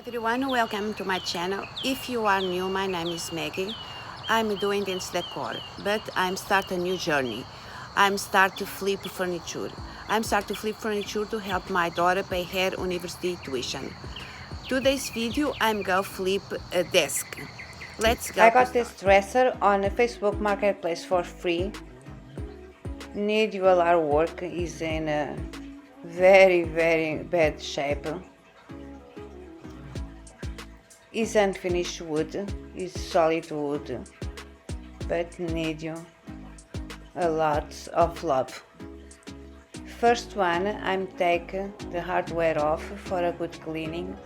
everyone, welcome to my channel. If you are new, my name is Maggie. I'm doing this decor, but I'm start a new journey. I'm start to flip furniture. I'm start to flip furniture to help my daughter pay her university tuition. Today's video, I'm go flip a desk. Let's go. I got this dresser on a Facebook marketplace for free. Medieval artwork is in a very bad shape. Is unfinished wood, is solid wood, but need you a lot of love. First one, I'm take the hardware off for a good cleaning.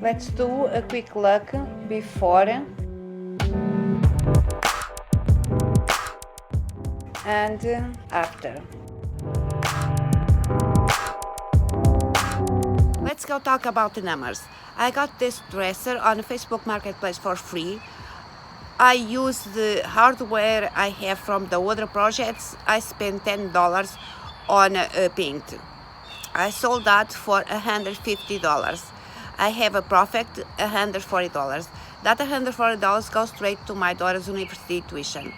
Let's do a quick look before and after. Let's go talk about the numbers. I got this dresser on Facebook Marketplace for free. I use the hardware I have from the other projects. I spent $10 on paint. I sold that for $150. I have a profit, $140. That $140 goes straight to my daughter's university tuition.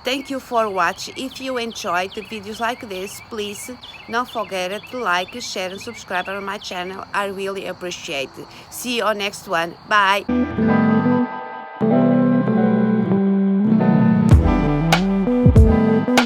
Thank you for watching. If you enjoyed the videos like this, please don't forget to like, share and subscribe on my channel. I really appreciate it. See you on next one. Bye.